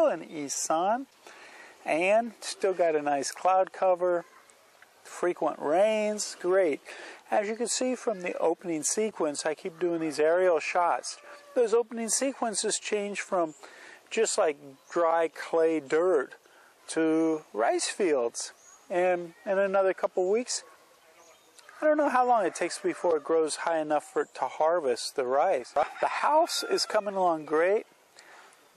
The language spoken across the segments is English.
still in Isaan, and still got a nice cloud cover, frequent rains, great. As you can see from the opening sequence, I keep doing these aerial shots. Those opening sequences change from just like dry clay dirt to rice fields. And in another couple weeks, I don't know how long it takes before it grows high enough for it to harvest the rice. The house is coming along great.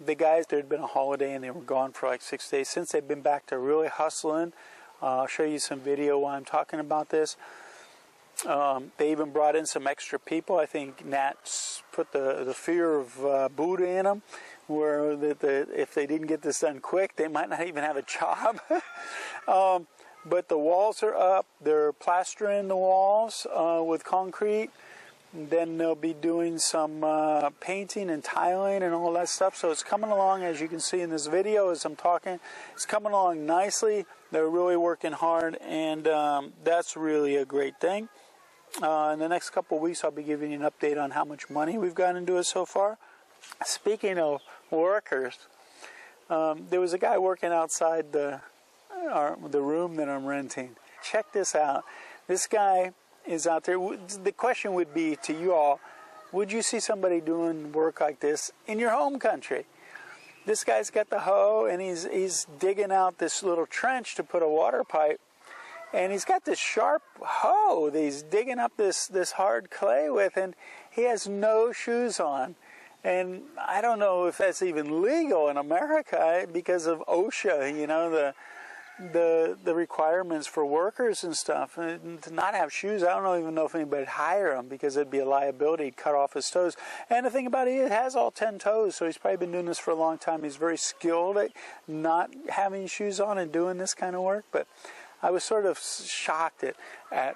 The guys, there had been a holiday and they were gone for like 6 days. Since they've been back, they're really hustling. I'll show you some video while I'm talking about this. They even brought in some extra people. I think Nat's put the fear of Buddha in them, where if they didn't get this done quick, they might not even have a job. But the walls are up. They're plastering the walls with concrete. Then they'll be doing some painting and tiling and all that stuff. So it's coming along, as you can see in this video as I'm talking. It's coming along nicely. They're really working hard, and that's really a great thing. In the next couple of weeks, I'll be giving you an update on how much money we've got into it so far. Speaking of workers, there was a guy working outside the room that I'm renting. Check this out. This guy is out there. The question would be to you all, would you see somebody doing work like this in your home country? This guy's got the hoe, and he's digging out this little trench to put a water pipe. And he's got this sharp hoe that he's digging up this hard clay with, and he has no shoes on. And I don't know if that's even legal in America because of OSHA, you know, the requirements for workers and stuff. And to not have shoes, I don't even know if anybody'd hire him because it'd be a liability to cut off his toes. And the thing about it, he has all 10 toes, so he's probably been doing this for a long time. He's very skilled at not having shoes on and doing this kind of work. But I was sort of shocked at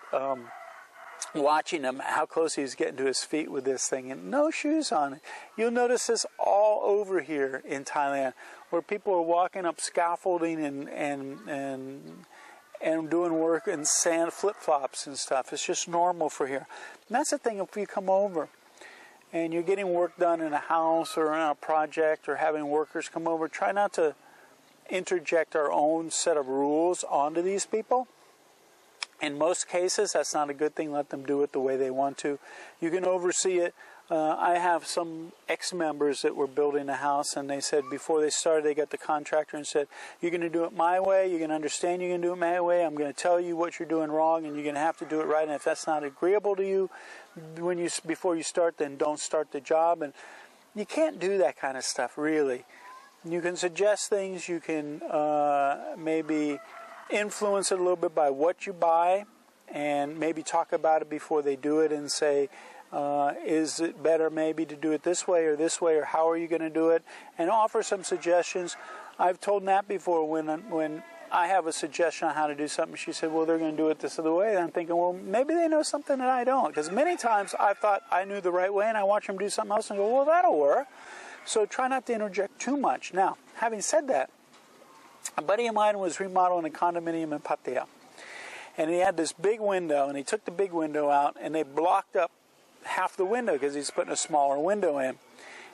watching him, how close he was getting to his feet with this thing, and no shoes on. You'll notice this all over here in Thailand, where people are walking up scaffolding and doing work in sand flip-flops and stuff. It's just normal for here. And that's the thing, if you come over and you're getting work done in a house or in a project or having workers come over, try not to interject our own set of rules onto these people. In most cases, that's not a good thing. Let them do it the way they want to. You can oversee it. I have some ex-members that were building a house, and they said before they started, they got the contractor and said, you're going to do it my way. You're going to understand you're going to do it my way. I'm going to tell you what you're doing wrong, and you're going to have to do it right. And if that's not agreeable to you before you start, then don't start the job. And you can't do that kind of stuff, really. You can suggest things. You can maybe influence it a little bit by what you buy, and maybe talk about it before they do it and say, is it better maybe to do it this way, or how are you going to do it, and offer some suggestions. I've told Nat before, when I have a suggestion on how to do something, she said, well, they're going to do it this other way. And I'm thinking, well, maybe they know something that I don't, because many times I thought I knew the right way, and I watch them do something else and go, well, that'll work. So try not to interject too much. Now, having said that, a buddy of mine was remodeling a condominium in Pattaya, and he had this big window, and he took the big window out, and they blocked up half the window because he's putting a smaller window in,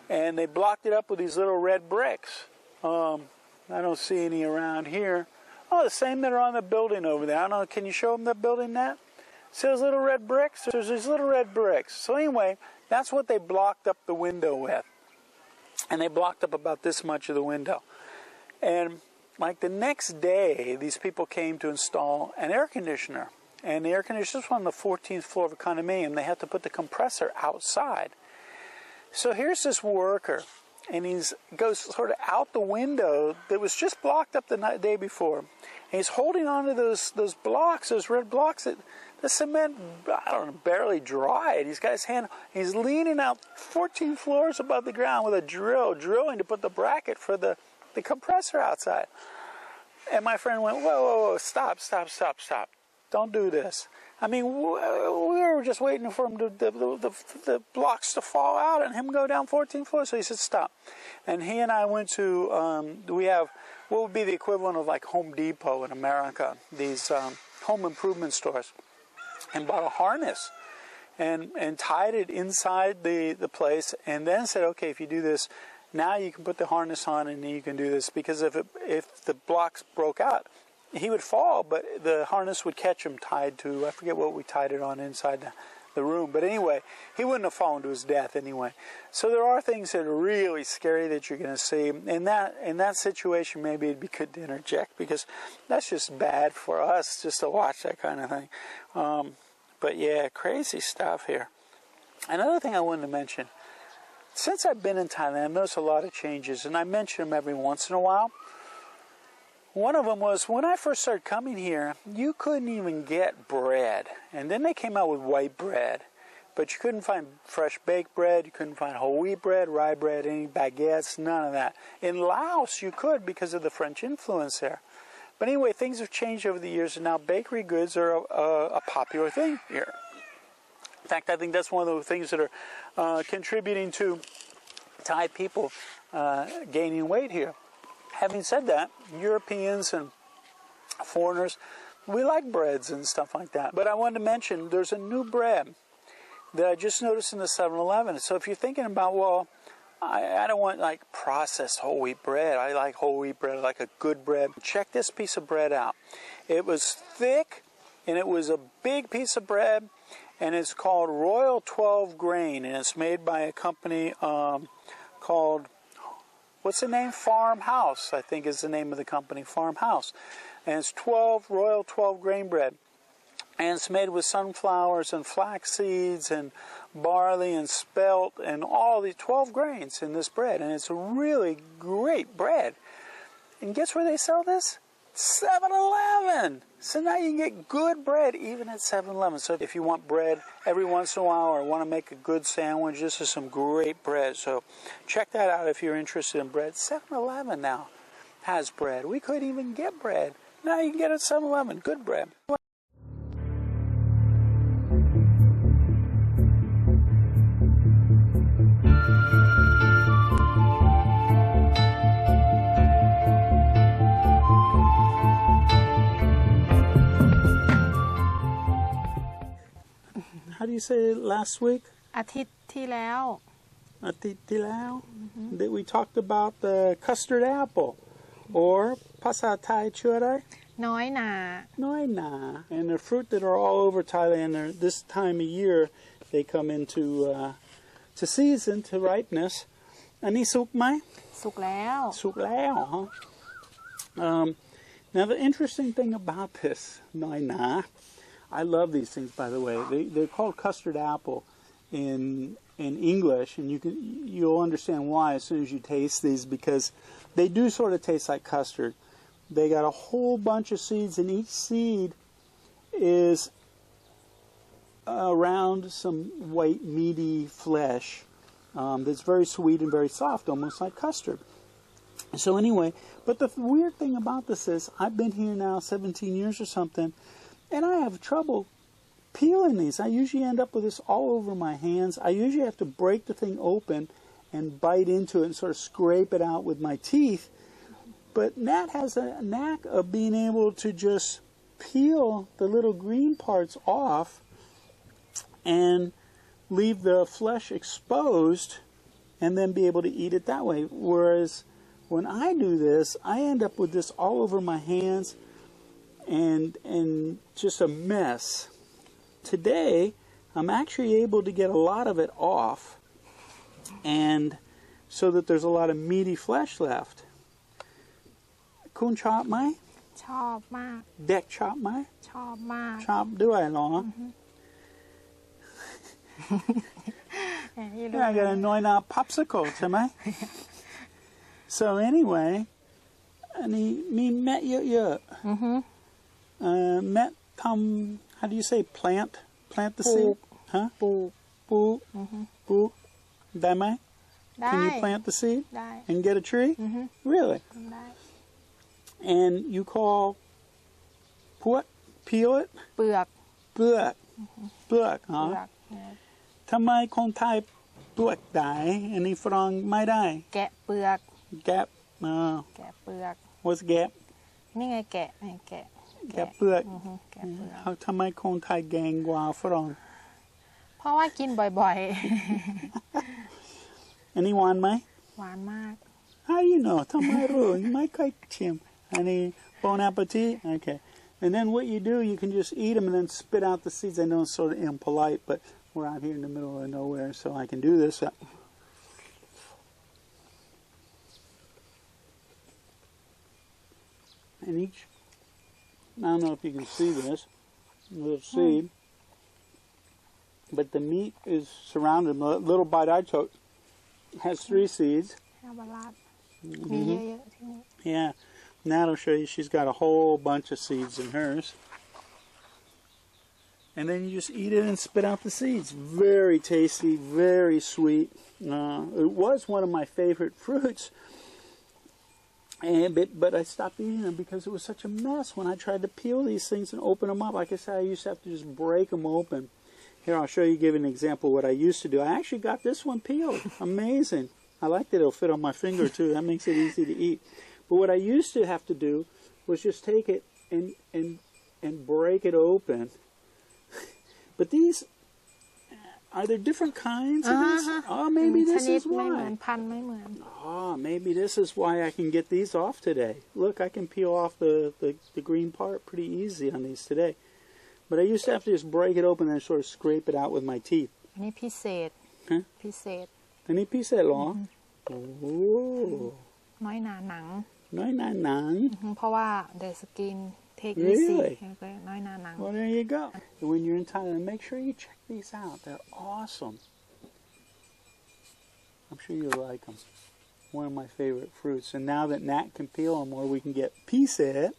and they blocked it up with these little red bricks. I don't see any around here. Oh, the same that are on the building over there. I don't know, can you show them the building, Nat? See those little red bricks? There's these little red bricks. So anyway, that's what they blocked up the window with. And they blocked up about this much of the window. And like the next day, these people came to install an air conditioner. And the air conditioner was on the 14th floor of a condominium. They had to put the compressor outside. So here's this worker, and he goes sort of out the window that was just blocked up the day before. And he's holding onto those blocks, those red blocks that the cement, I don't know, barely dried. He's got his hand, he's leaning out 14 floors above the ground with a drill, drilling to put the bracket for the compressor outside. And my friend went, whoa, stop. Don't do this. I mean, we were just waiting for him the blocks to fall out and him go down 14 floors. So he said, stop. And he and I went to, we have what would be the equivalent of like Home Depot in America, these home improvement stores, and bought a harness and tied it inside the place, and then said, okay, if you do this, Now you can put the harness on and you can do this, because if the blocks broke out, he would fall, but the harness would catch him tied to, I forget what we tied it on inside the room. But anyway, he wouldn't have fallen to his death anyway. So there are things that are really scary that you're going to see. In that situation, maybe it'd be good to interject, because that's just bad for us just to watch that kind of thing. But yeah, crazy stuff here. Another thing I wanted to mention, since I've been in Thailand, I've noticed a lot of changes, and I mention them every once in a while. One of them was when I first started coming here, you couldn't even get bread. And then they came out with white bread. But you couldn't find fresh baked bread, you couldn't find whole wheat bread, rye bread, any baguettes, none of that. In Laos, you could because of the French influence there. But anyway, things have changed over the years, and now bakery goods are a popular thing here. In fact, I think that's one of the things that are contributing to Thai people gaining weight here. Having said that, Europeans and foreigners, we like breads and stuff like that. But I wanted to mention there's a new bread that I just noticed in the 7-Eleven. So if you're thinking about, well, I don't want like processed whole wheat bread. I like whole wheat bread. I like a good bread. Check this piece of bread out. It was thick, and it was a big piece of bread, and it's called Royal 12 Grain, and it's made by a company called, what's the name? Farmhouse, I think is the name of the company, Farmhouse. And it's Royal 12 Grain bread. And it's made with sunflowers and flax seeds and barley and spelt and all the 12 grains in this bread. And it's a really great bread. And guess where they sell this? 7-Eleven. So now you can get good bread even at 7-Eleven. So if you want bread every once in a while or want to make a good sandwich, this is some great bread. So check that out if you're interested in bread. 7-Eleven now has bread. We couldn't even get bread. Now you can get it at 7-Eleven. Good bread. How do you say it last week? อาทิตย์ที่แล้ว อาทิตย์ที่แล้ว That we talked about the custard apple, or ภาษาไทยชื่ออะไร น้อยหนา น้อยหนา and the fruit that are all over Thailand. This time of year, they come into to season, to ripeness. อันนี้สุกไหม สุกแล้ว สุกแล้ว huh? Now the interesting thing about this น้อยหนา I love these things, by the way. They're called custard apple in English, and you'll understand why as soon as you taste these, because they do sort of taste like custard. They got a whole bunch of seeds, and each seed is around some white, meaty flesh that's very sweet and very soft, almost like custard. So anyway, but the weird thing about this is I've been here now 17 years or something, and I have trouble peeling these. I usually end up with this all over my hands. I usually have to break the thing open and bite into it and sort of scrape it out with my teeth. But Nat has a knack of being able to just peel the little green parts off and leave the flesh exposed and then be able to eat it that way. Whereas when I do this, I end up with this all over my hands and just a mess. Today, I'm actually able to get a lot of it off, and so that there's a lot of meaty flesh left. คุณชอบไหม ชอบมาก เด็กชอบไหม ชอบมาก ชอบด้วยเหรอ Yeah, I got aน้อยหนา popsicle ใช่ไหม So anyway, อันนี้มีเม็ดเยอะๆเม็ดทำ how do you say plant the seed ฮะ ปลูก ได้ไหม ได้ Can you plant the seed ได้ and get a tree Really ได้ And you call peel it เปลือก เปลือก เปลือก ทำไมคนไทยเปลือกได้อันนี้ฝรั่งไม่ได้ แกะเปลือก แกะแกะเปลือก What's gap นี่ไงแกะนี่แกะ แกะเปลือก แกะเปลือก ทำไมคนไทยเก่งกว่าฝรั่ง เพราะว่ากินบ่อย อันนี้หวานไหม ๆ หวานมาก How do you know? ทำไมรู้ ไม่ค่อยชิม Honey, bon appetit. Okay. And then what you do, you can just eat them and then spit out the seeds. I know it's sort of impolite, but we're out here in the middle of nowhere, so I can do this. And each, I don't know if you can see this, little seed, but the meat is surrounded. The little bite I took has 3 seeds. เอามาราดมีเยอะๆที่นี่ Yeah. Now I'll show you she's got a whole bunch of seeds in hers. And then you just eat it and spit out the seeds. Very tasty, very sweet. It was one of my favorite fruits. But I stopped eating them because it was such a mess when I tried to peel these things and open them up. Like I said, I used to have to just break them open. Here, I'll show you, give an example of what I used to do. I actually got this one peeled. Amazing. I like that it'll fit on my finger, too. That makes it easy to eat. But what I used to have to do was just take it and break it open. But these, are there different kinds of these? Oh, maybe this ชนิด is ไม่เหมือน why. พันธุ์ไม่เหมือน Oh, maybe this is why I can get these off today. Look, I can peel off the green part pretty easy on these today. But I used to have to just break it open and sort of scrape it out with my teeth. อันนี้พิเศษ Huh? พิเศษ Any piece at all? Oh. น้อยหนาหนัง Nói na nang. เพราะว่า the skin take Really? easy น้อยหนาหนัง Well, there you go. When you're in Thailand, make sure you check these out. They're awesome. I'm sure you'll like them. One of my favorite fruits. And now that Nat can peel them or we can get piece it,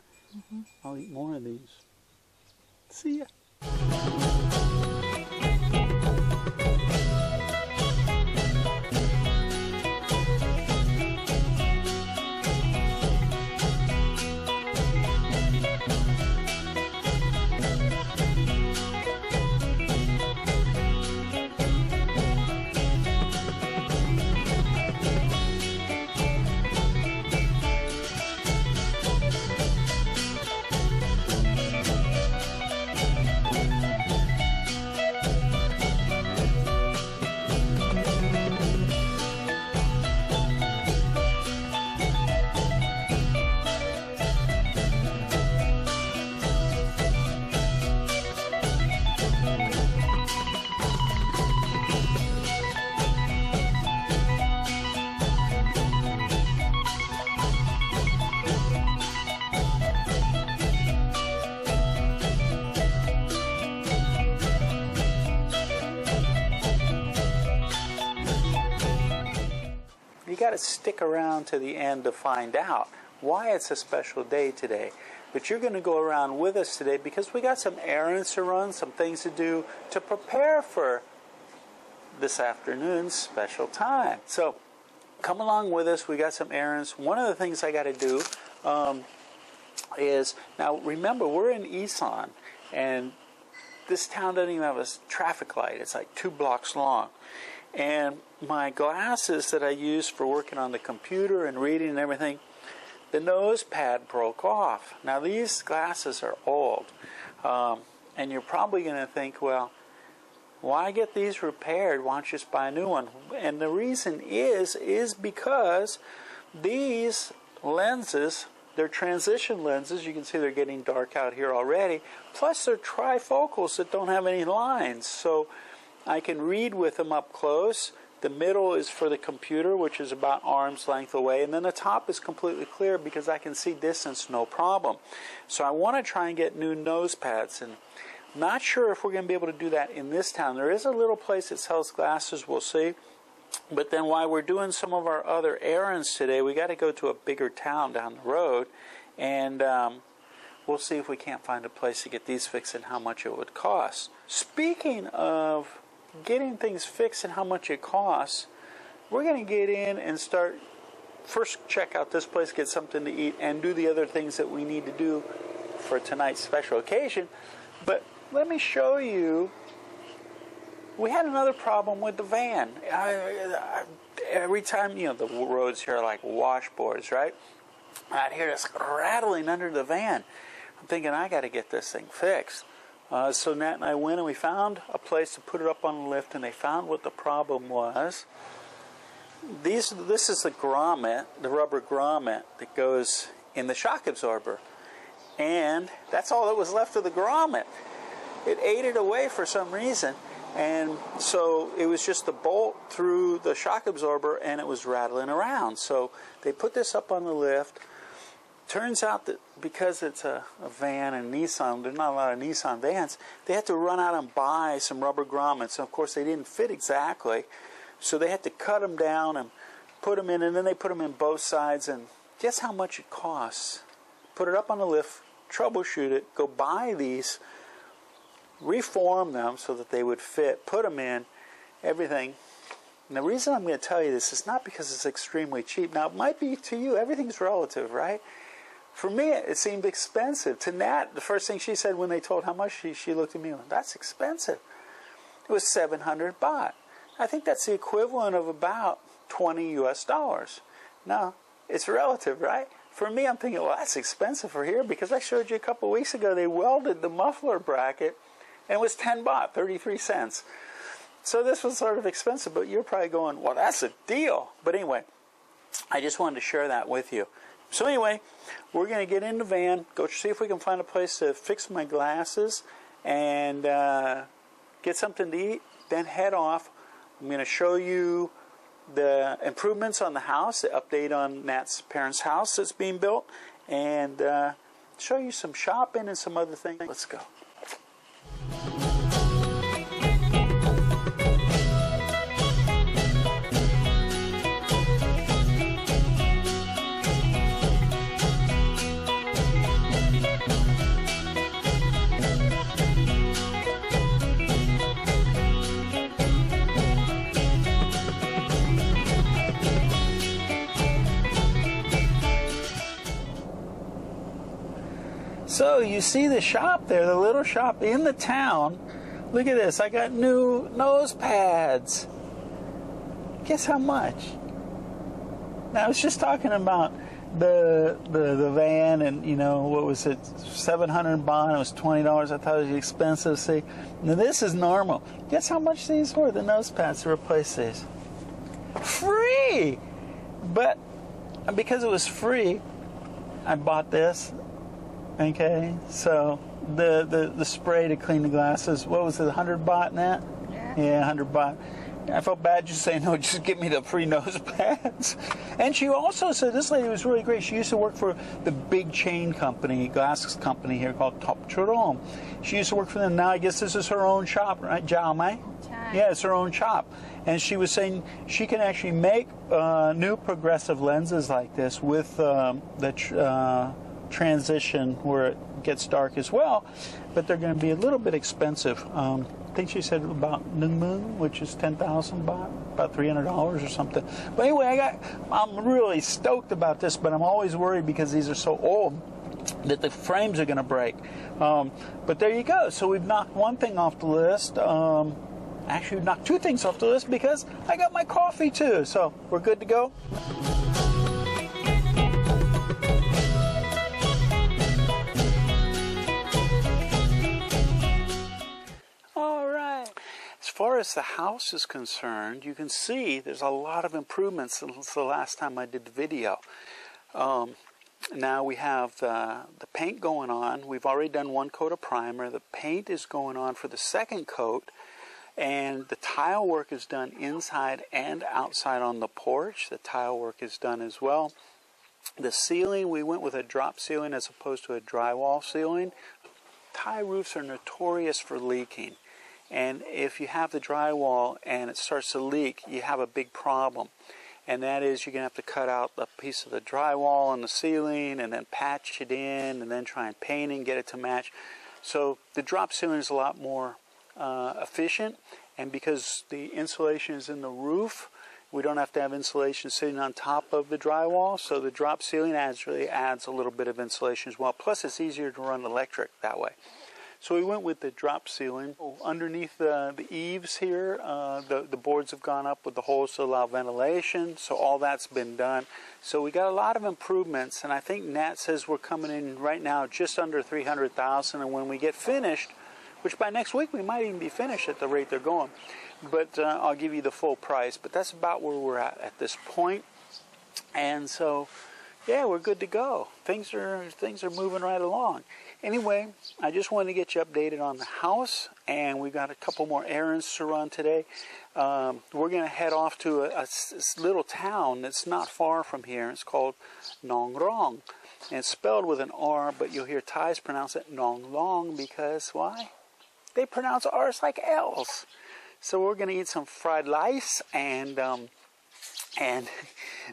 I'll eat more of these. See ya. Got to stick around to the end to find out why it's a special day today. But you're going to go around with us today because we got some errands to run, some things to do to prepare for this afternoon's special time. So come along with us. We got some errands. One of the things I got to do is, now remember, we're in Isaan, and this town doesn't even have a traffic light. It's like 2 blocks long. And my glasses that I use for working on the computer and reading and everything, the nose pad broke off. Now these glasses are old. And you're probably going to think, well, why get these repaired? Why don't you just buy a new one? And the reason is because these lenses, they're transition lenses. You can see they're getting dark out here already. Plus they're trifocals that don't have any lines. So I can read with them up close. The middle is for the computer, which is about arm's length away. And then the top is completely clear because I can see distance no problem. So I want to try and get new nose pads. And not sure if we're going to be able to do that in this town. There is a little place that sells glasses. We'll see. But then while we're doing some of our other errands today, we got to go to a bigger town down the road. And we'll see if we can't find a place to get these fixed and how much it would cost. Speaking of getting things fixed and how much it costs, we're going to get in and start, first check out this place, get something to eat, and do the other things that we need to do for tonight's special occasion. But let me show you, we had another problem with the van. Every time, you know, the roads here are like washboards, right? I'd hear this rattling under the van. I'm thinking, I got to get this thing fixed. So Nat and I went and we found a place to put it up on the lift, and they found what the problem was. this is the grommet, the rubber grommet that goes in the shock absorber. And that's all that was left of the grommet. It ate it away for some reason. And so it was just the bolt through the shock absorber and it was rattling around. So they put this up on the lift. Turns out that because it's a van and Nissan, there's not a lot of Nissan vans, they had to run out and buy some rubber grommets. And of course they didn't fit exactly. So they had to cut them down and put them in, and then they put them in both sides. And guess how much it costs? Put it up on the lift, troubleshoot it, go buy these, reform them so that they would fit, put them in, everything. And the reason I'm going to tell you this is not because it's extremely cheap. Now, it might be to you. Everything's relative, right? For me, it seemed expensive. To Nat, the first thing she said when they told how much, she looked at me and went, that's expensive. It was 700 baht. I think that's the equivalent of about 20 US dollars. Now, it's relative, right? For me, I'm thinking, well, that's expensive for here because I showed you a couple of weeks ago they welded the muffler bracket and it was 10 baht, 33 cents. So this was sort of expensive, but you're probably going, well, that's a deal. But anyway, I just wanted to share that with you. So anyway, we're going to get in the van, go see if we can find a place to fix my glasses and get something to eat, then head off. I'm going to show you the improvements on the house, the update on Nat's parents' house that's being built, and show you some shopping and some other things. Let's go. So you see the shop there, the little shop in the town. Look at this, I got new nose pads. Guess how much? Now I was just talking about the van and, you know, what was it, 700 baht, it was $20. I thought it was expensive. See, now this is normal. Guess how much these were, the nose pads to replace these? Free! But because it was free, I bought this. Okay, so the spray to clean the glasses, what was it, 100 baht in that? Yeah, 100 baht. I felt bad just saying, no, just give me the free nose pads. And she also said, this lady was really great. She used to work for the big chain company, glasses company here called Top Churom. She used to work for them. Now I guess this is her own shop, right? Jiao Mai? Yeah, it's her own shop. And she was saying she can actually make new progressive lenses like this with the transition where it gets dark as well, but they're going to be a little bit expensive. I think she said about Nung Moon, which is 10,000 baht, about $300 or something. But anyway, I'm really stoked about this, but I'm always worried because these are so old that the frames are going to break. But there you go. So we've knocked one thing off the list. Actually, we've knocked two things off the list because I got my coffee too. So we're good to go. As far as the house is concerned, you can see there's a lot of improvements since the last time I did the video. Now we have the paint going on. We've already done one coat of primer. The paint is going on for the second coat, and the tile work is done inside and outside on the porch. The tile work is done as well. The ceiling, we went with a drop ceiling as opposed to a drywall ceiling. Thai roofs are notorious for leaking. And if you have the drywall and it starts to leak, you have a big problem. And that is you're going to have to cut out a piece of the drywall on the ceiling and then patch it in and then try and paint it and get it to match. So the drop ceiling is a lot more efficient. And because the insulation is in the roof, we don't have to have insulation sitting on top of the drywall. So the drop ceiling actually adds a little bit of insulation as well. Plus it's easier to run electric that way. So we went with the drop ceiling. Underneath the eaves here, the boards have gone up with the holes to allow ventilation. So all that's been done. So we got a lot of improvements. And I think Nat says we're coming in right now just under 300,000. And when we get finished, which by next week we might even be finished at the rate they're going. But I'll give you the full price. But that's about where we're at this point. And so, yeah, we're good to go. Things are moving right along. Anyway, I just wanted to get you updated on the house, and we've got a couple more errands to run today. We're going to head off to a little town that's not far from here. It's called Nong Hong. And it's spelled with an R, but you'll hear Thais pronounce it Nong Long because, why? They pronounce R's like L's. So we're going to eat some fried rice, and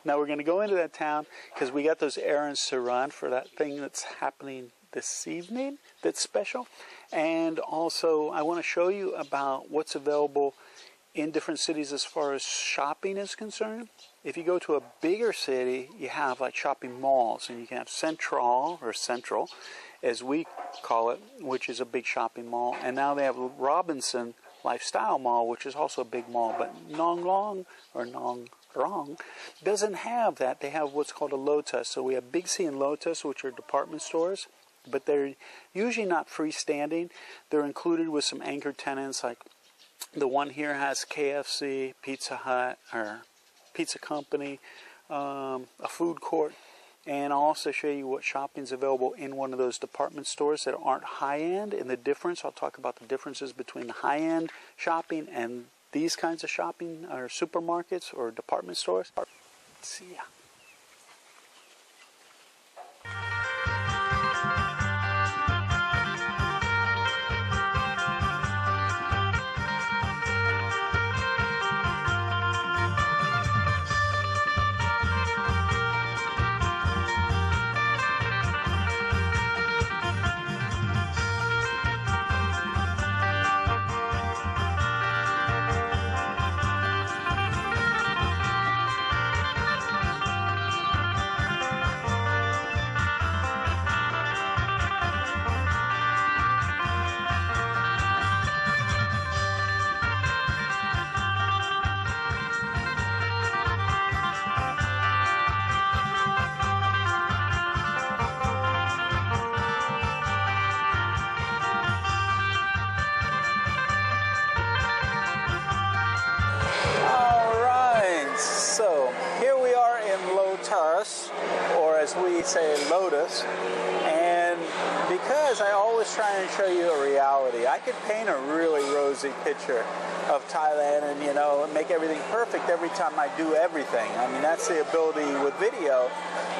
now we're going to go into that town because we got those errands to run for that thing that's happening this evening that's special. And also I want to show you about what's available in different cities as far as shopping is concerned. If you go to a bigger city, you have like shopping malls, and you can have Central, as we call it, which is a big shopping mall. And now they have Robinson Lifestyle Mall, which is also a big mall. But Nong Long or Nong Hong doesn't have that. They have what's called a Lotus. So we have Big C and Lotus, which are department stores, but they're usually not freestanding. They're included with some anchor tenants, like the one here has KFC, Pizza Hut, or Pizza Company, a food court. And I'll also show you what shopping's available in one of those department stores that aren't high-end, and the difference. I'll talk about the differences between the high-end shopping and these kinds of shopping, or supermarkets or department stores. See ya. Lotus, or as we say, Lotus. And because I always try and show you a reality, I could paint a really rosy picture of Thailand and, you know, make everything perfect every time I do everything. I mean, that's the ability with video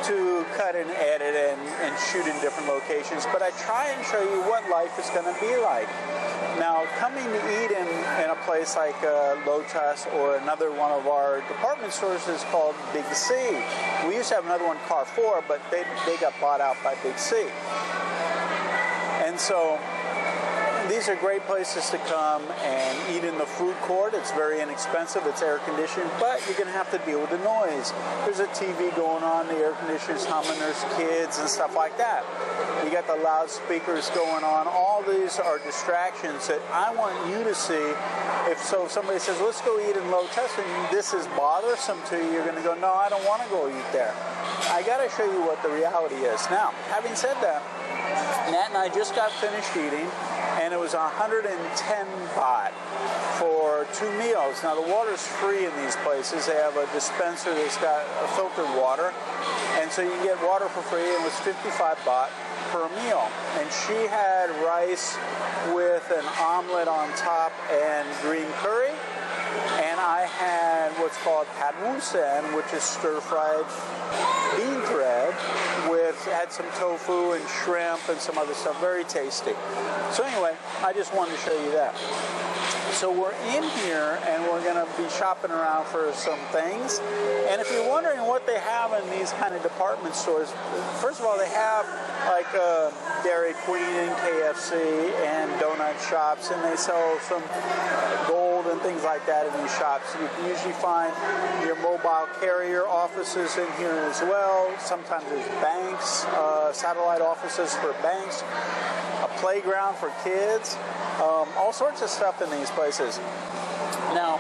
to cut and edit and shoot in different locations. But I try and show you what life is going to be like. Now, coming to eat in a place like Lotus or another one of our department stores is called Big C. We used to have another one, Carrefour, but they got bought out by Big C. And so these are great places to come and eat in the food court. It's very inexpensive. It's air conditioned, but you're going to have to deal with the noise. There's a TV going on, the air conditioner's humming, there's kids and stuff like that. You got the loudspeakers going on. All these are distractions that I want you to see. If somebody says, let's go eat in Lotus, and this is bothersome to you, you're going to go, no, I don't want to go eat there. I got to show you what the reality is. Now, having said that, Nat and I just got finished eating, and it was 110 baht for 2 meals. Now, the water's free in these places. They have a dispenser that's got a filtered water, and so you can get water for free. It was 55 baht per meal. And she had rice with an omelet on top and green curry. And I had what's called pad mun sen, which is stir-fried bean bread had some tofu and shrimp and some other stuff. Very tasty. So anyway, I just wanted to show you that. So we're in here and we're going to be shopping around for some things. And if you're wondering what they have in these kind of department stores, first of all, they have like Dairy Queen and KFC and donut shops, and they sell some gold and things like that in these shops. You can usually find your mobile carrier offices in here as well. Sometimes there's banks, satellite offices for banks, a playground for kids, all sorts of stuff in these places. Now,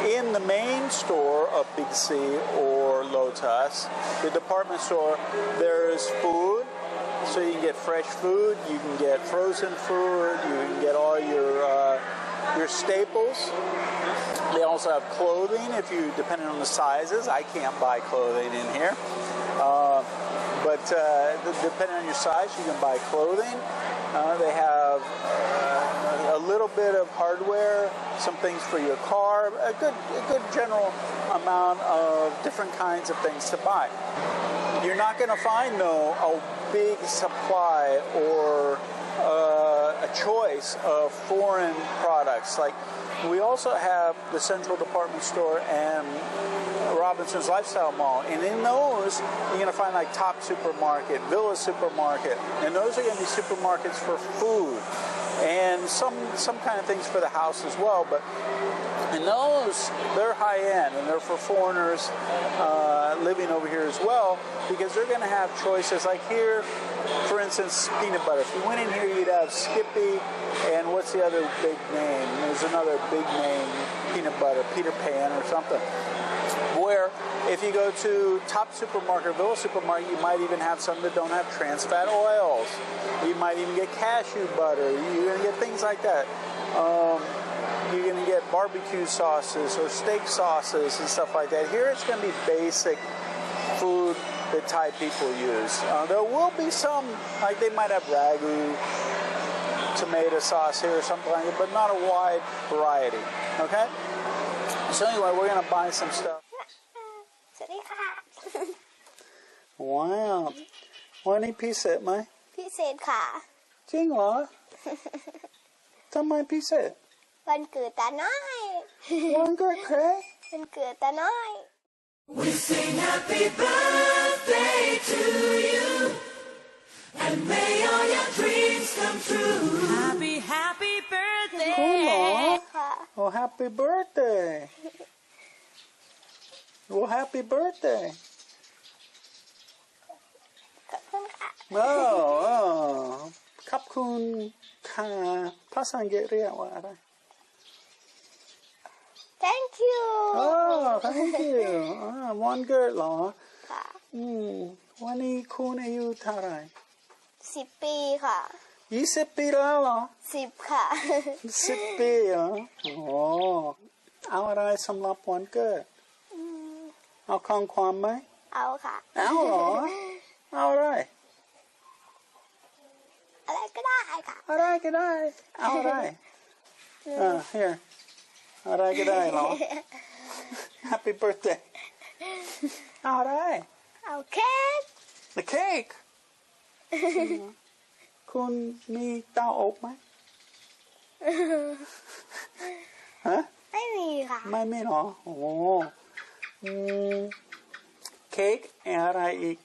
in the main store of Big C or Lotus, the department store, there's food, So you can get fresh food, you can get frozen food, you can get all your staples. They also have clothing, if you, depending on the sizes. I can't buy clothing in here. But depending on your size, you can buy clothing. They have a little bit of hardware, some things for your car, a good general amount of different kinds of things to buy. You're not going to find, though, a big supply or a choice of foreign products. Like, we also have the Central Department Store and Robinson's Lifestyle Mall, and in those you're going to find like Top Supermarket, Villa Supermarket, and those are going to be supermarkets for food and some kind of things for the house as well. But in those, they're high end and they're for foreigners living over here as well, because they're going to have choices like here. For instance, peanut butter. If you went in here, you'd have Skippy, and what's the other big name? There's another big name, peanut butter, Peter Pan or something. Where if you go to Top Supermarket, Villa Supermarket, you might even have some that don't have trans fat oils. You might even get cashew butter. You're going to get things like that. You're going to get barbecue sauces or steak sauces and stuff like that. Here it's going to be basic food that Thai people use. There will be some, like they might have ragu, tomato sauce here or something like that, but not a wide variety. Okay? So anyway, we're going to buy some stuff. Wow. วันนี้พิเศษไหมพิเศษค่ะจริงเหรอ ทำไมพิเศษวันเกิดตาน้อยวันเกิดใครวันเกิดตาน้อย We sing happy birthday to you and may all your dreams come true. Happy happy birthday คุณเหรอ Oh happy birthday Oh happy birthdayขอบคุณค่ะภาษาอังกฤษเรียกว่าอะไร Thank you Thank you วันเกิดเหรอค่ะวันนี้คุณอายุเท่าไหร่10 ปีค่ะ20 ปีแล้วเหรอ10ค่ะ10 ปีเหรอเอาอะไรสำหรับวันเกิดเอาของขวัญไหมเอาค่ะเอาเหรอเอาอะไรก็ได้ค่ะอะไรก็ได้เอาอะไรhere อะไรก็ได้เหรอ Happy birthday เอาอะไรเอาเค้ก The cake คุณมีเตาอบไหมฮะไม่มีค่ะไม่มีเหรอโอ้เค้กอะไรอีก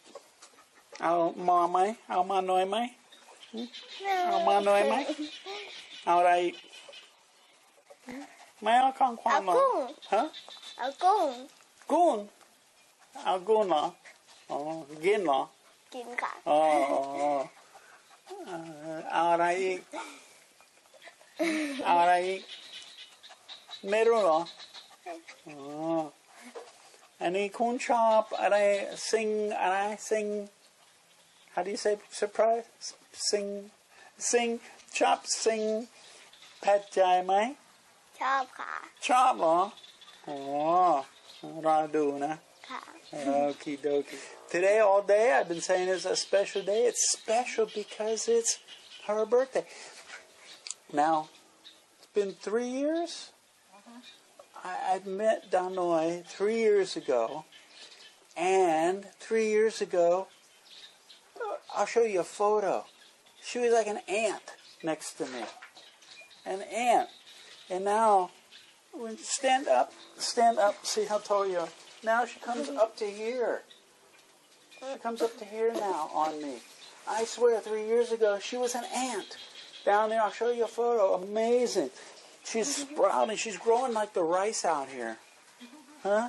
เอามาไหมเอามาหน่อยไหมเอามาหน่อยไหมเอาอะไรไม่เอาของขวัญเหรอฮะเอากุ้งเอากุ้งเหรอกินเหรอกินค่ะเอาอะไรอีกเอาอะไรอีกไม่รู้เหรออันนี้คุณชอบอะไรอะไรHow do you say surprise? Sing, chop, sing, แพทย์ใจไหมชอบค่ะชอบเหรอรอดูนะค่ะ Okie dokie. Today all day I've been saying it's a special day. It's special because it's her birthday. Now, it's been 3 years. I met Danoi 3 years ago. And 3 years ago, I'll show you a photo. She was like an ant next to me. An ant. And now, when stand up, see how tall you are. Now she comes up to here. She comes up to here now on me. I swear 3 years ago, she was an ant. Down there, I'll show you a photo. Amazing. She's sprouting. She's growing like the rice out here. Huh?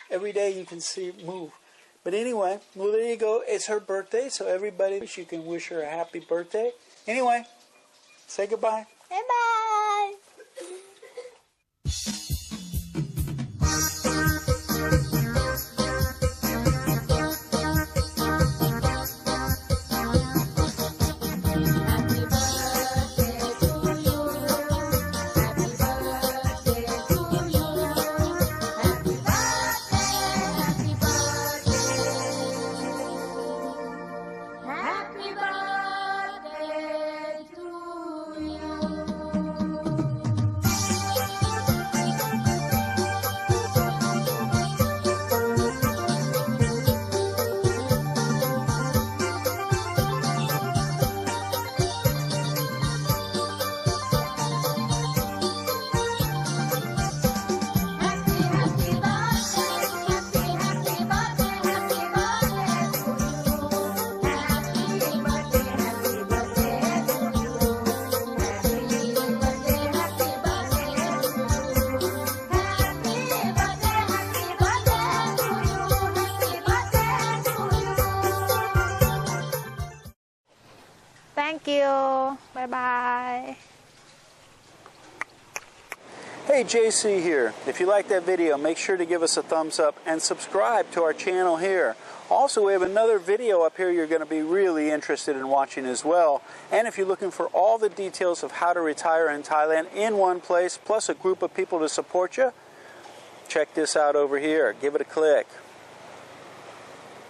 Every day you can see it move. But anyway, well, there you go. It's her birthday, so everybody, you can wish her a happy birthday. Anyway, say goodbye. Bye-bye. Thank you. Bye bye. Hey, JC here. If you like that video, make sure to give us a thumbs up and subscribe to our channel here. Also, we have another video up here you're going to be really interested in watching as well. And if you're looking for all the details of how to retire in Thailand in one place, plus a group of people to support you, check this out over here. Give it a click.